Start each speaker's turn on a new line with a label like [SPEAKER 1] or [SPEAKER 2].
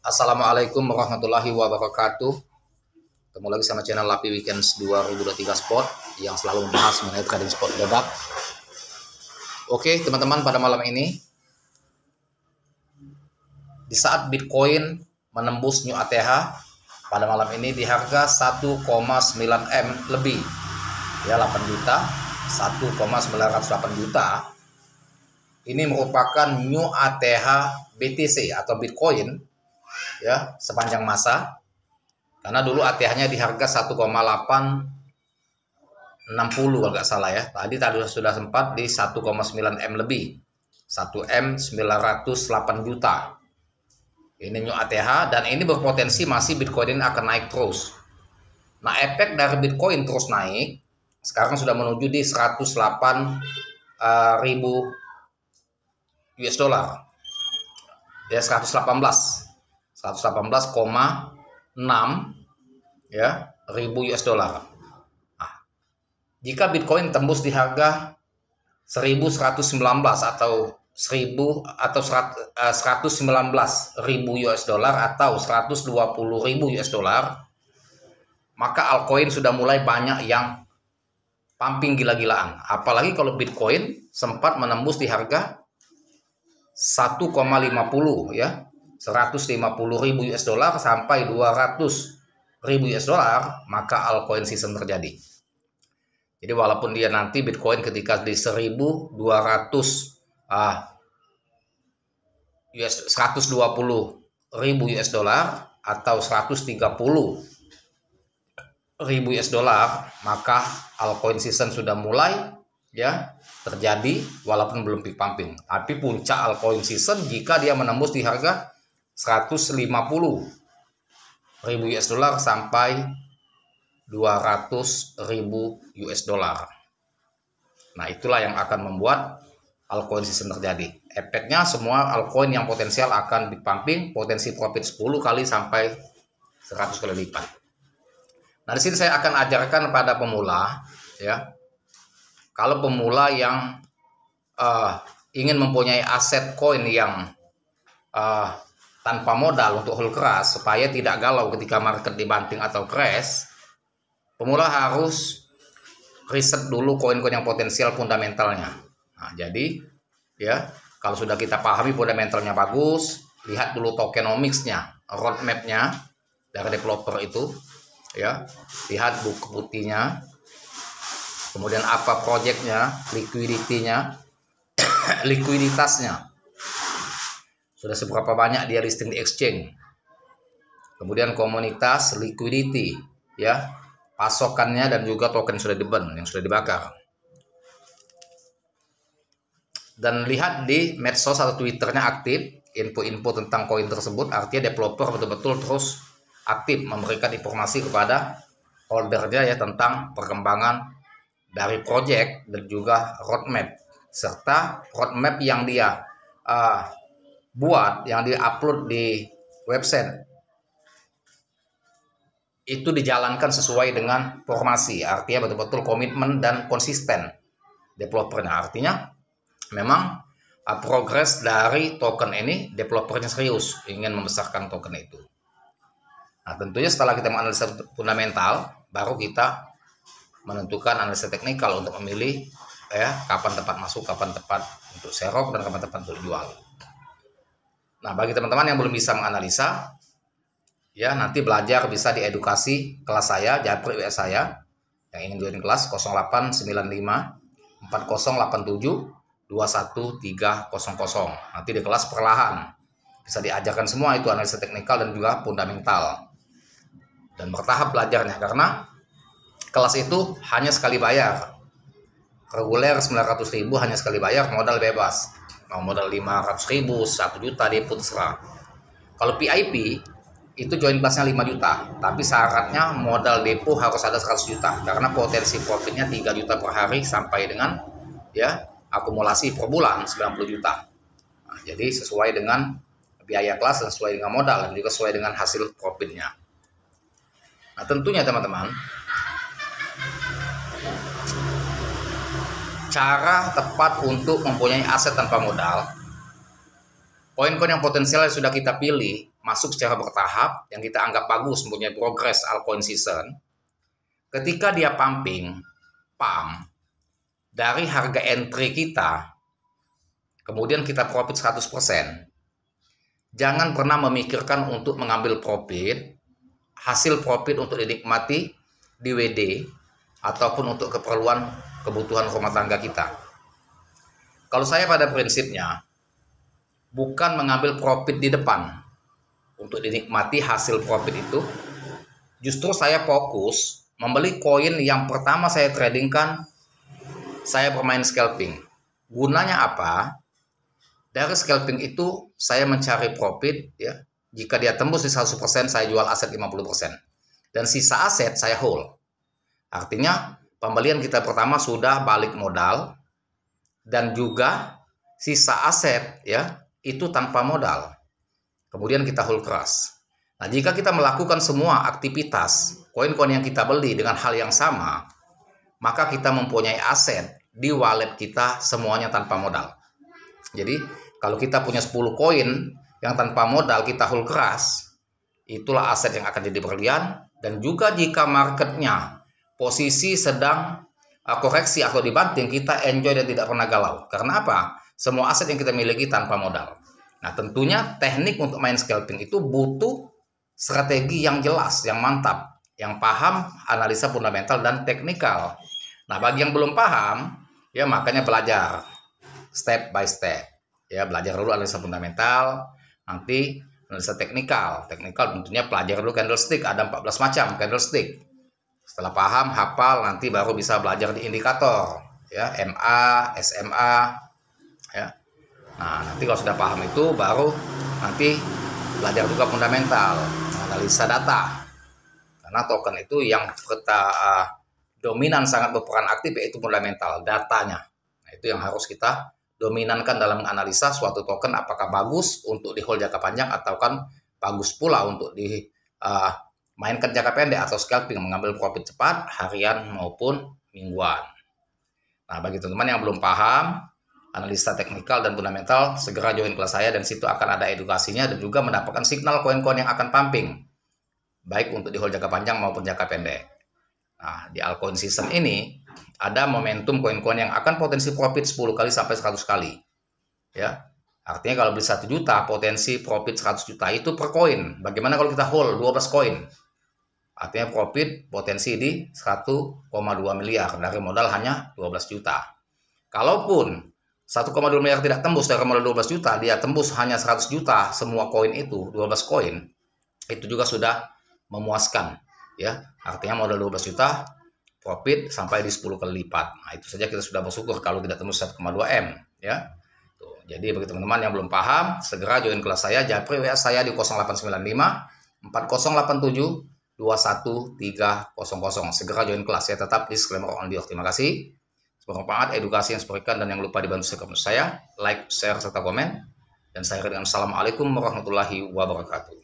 [SPEAKER 1] Assalamualaikum warahmatullahi wabarakatuh. Ketemu lagi sama channel Lapi Weekends 2023 Spot yang selalu membahas mengenai trading spot dadak. Oke teman-teman, pada malam ini di saat Bitcoin menembus new ATH pada malam ini di harga 1,9 M lebih, ya 8 juta, 1,908 juta. Ini merupakan new ATH BTC atau Bitcoin, ya, sepanjang masa. Karena dulu ATH-nya di harga 1,860 kalau nggak salah ya. Tadi sudah sempat di 1,9 M lebih, 1 M 908 juta. Ini new ATH dan ini berpotensi masih Bitcoin ini akan naik terus. Nah, efek dari Bitcoin terus naik sekarang sudah menuju di 108.000 US dollar. Ya, 118,6 ya ribu US dollar. Nah, jika Bitcoin tembus di harga 1119 atau 119.000 US dollar atau 120.000 US dollar, maka altcoin sudah mulai banyak yang pumping gila-gilaan. Apalagi kalau Bitcoin sempat menembus di harga 1,50 ya, 150.000 US dollar sampai 200.000 US dollar, maka altcoin season terjadi. Jadi walaupun dia nanti Bitcoin ketika di 120.000 US dollar atau 130.000 US dollar, maka altcoin season sudah mulai ya terjadi walaupun belum peak pumping. Tapi puncak altcoin season jika dia menembus di harga 150.000 US dollar sampai 200.000 US dollar. Nah, itulah yang akan membuat altcoin season terjadi. Efeknya semua altcoin yang potensial akan big pumping, potensi profit 10 kali sampai 100 kali lipat. Nah, di sini saya akan ajarkan pada pemula ya. Kalau pemula yang ingin mempunyai aset koin yang tanpa modal untuk hold keras supaya tidak galau ketika market dibanting atau crash, pemula harus riset dulu koin-koin yang potensial fundamentalnya. Nah, jadi ya kalau sudah kita pahami fundamentalnya bagus, lihat dulu tokenomics-nya, roadmap-nya dari developer itu, ya, lihat buku putihnya. Kemudian apa projectnya, liquidity-nya, likuiditasnya. Sudah seberapa banyak dia listing di exchange. Kemudian komunitas, liquidity, ya, pasokannya dan juga token sudah di-burn, yang sudah dibakar. Dan lihat di medsos atau Twitternya aktif, info-info tentang koin tersebut, artinya developer betul-betul terus aktif memberikan informasi kepada holdernya ya tentang perkembangan dari project dan juga roadmap, serta roadmap yang dia buat, yang dia upload di website itu dijalankan sesuai dengan formasi, artinya betul-betul komitmen dan konsisten developernya. Artinya memang progres dari token ini developernya serius ingin membesarkan token itu. Nah, tentunya setelah kita menganalisa fundamental, baru kita menentukan analisa teknikal untuk memilih ya kapan tepat masuk, kapan tepat untuk serok, dan kapan tepat untuk jual. Nah, bagi teman-teman yang belum bisa menganalisa, ya nanti belajar bisa di edukasi kelas saya, japri WA saya, yang ingin join kelas 0895 4087 21300. Nanti di kelas perlahan bisa diajarkan semua itu analisa teknikal dan juga fundamental, dan bertahap belajarnya karena kelas itu hanya sekali bayar. Reguler 900.000 hanya sekali bayar, modal bebas. Mau modal 500.000, 1 juta dia pun terserah. Kalau PIP itu join kelasnya 5 juta, tapi syaratnya modal depo harus ada 100 juta karena potensi profitnya 3 juta per hari sampai dengan ya akumulasi per bulan 90 juta. Nah, jadi sesuai dengan biaya kelas, sesuai dengan modal, dan juga sesuai dengan hasil profitnya. Nah, tentunya teman-teman, cara tepat untuk mempunyai aset tanpa modal koin-koin yang potensial sudah kita pilih masuk secara bertahap yang kita anggap bagus mempunyai progress altcoin season. Ketika dia pumping, pump dari harga entry kita, kemudian kita profit 100%. Jangan pernah memikirkan untuk mengambil profit, hasil profit untuk dinikmati di WD ataupun untuk kebutuhan rumah tangga kita. Kalau saya pada prinsipnya bukan mengambil profit di depan untuk dinikmati hasil profit itu, justru saya fokus membeli koin yang pertama saya tradingkan, saya bermain scalping. Gunanya apa? Dari scalping itu saya mencari profit, ya. Jika dia tembus di 100%, saya jual aset 50%. Dan sisa aset saya hold. Artinya pembelian kita pertama sudah balik modal dan juga sisa aset, ya, itu tanpa modal. Kemudian kita hold keras. Nah, jika kita melakukan semua aktivitas koin-koin yang kita beli dengan hal yang sama, maka kita mempunyai aset di wallet kita semuanya tanpa modal. Jadi kalau kita punya 10 koin yang tanpa modal kita hold keras, itulah aset yang akan jadi berlian. Dan juga jika marketnya posisi sedang koreksi atau dibanting, kita enjoy dan tidak pernah galau. Karena apa? Semua aset yang kita miliki tanpa modal. Nah, tentunya teknik untuk main scalping itu butuh strategi yang jelas, yang mantap, yang paham analisa fundamental dan teknikal. Nah, bagi yang belum paham, ya makanya belajar step by step. Ya, belajar dulu analisa fundamental, nanti analisa teknikal. Teknikal tentunya pelajari dulu candlestick, ada 14 macam candlestick. Setelah paham, hafal, nanti baru bisa belajar di indikator, ya, MA, SMA, ya. Nah, nanti kalau sudah paham itu baru nanti belajar juga fundamental, analisa data. Karena token itu yang kita dominan sangat berperan aktif yaitu fundamental, datanya. Nah, itu yang harus kita dominankan dalam menganalisa suatu token apakah bagus untuk di hold jangka panjang atau kan bagus pula untuk di mainkan jangka pendek atau scalping, mengambil profit cepat harian maupun mingguan. Nah, bagi teman-teman yang belum paham analisa teknikal dan fundamental, segera join kelas saya dan situ akan ada edukasinya dan juga mendapatkan signal koin-koin yang akan pumping, baik untuk di hold jangka panjang maupun jangka pendek. Nah, di altcoin season ini ada momentum koin-koin yang akan potensi profit 10 kali sampai 100 kali. Ya. Artinya kalau beli 1 juta, potensi profit 100 juta itu per koin. Bagaimana kalau kita hold 12 koin? Artinya profit potensi di 1,2 miliar dari modal hanya 12 juta. Kalaupun 1,2 miliar tidak tembus dari modal 12 juta, dia tembus hanya 100 juta semua koin itu, 12 koin, itu juga sudah memuaskan, ya. Artinya modal 12 juta, profit sampai di 10 kali lipat. Nah, itu saja kita sudah bersyukur kalau tidak tembus 1,2 M, ya. Tuh, jadi bagi teman-teman yang belum paham, segera join kelas saya, japri WA saya di 0895 4087 21300. Segera join kelas, ya. Tetap disclaimer on the off. Terima kasih. Bermanfaat edukasi yang diberikan dan yang lupa dibantu saya, like, share, serta komen. Dan saya akhiri dengan assalamualaikum warahmatullahi wabarakatuh.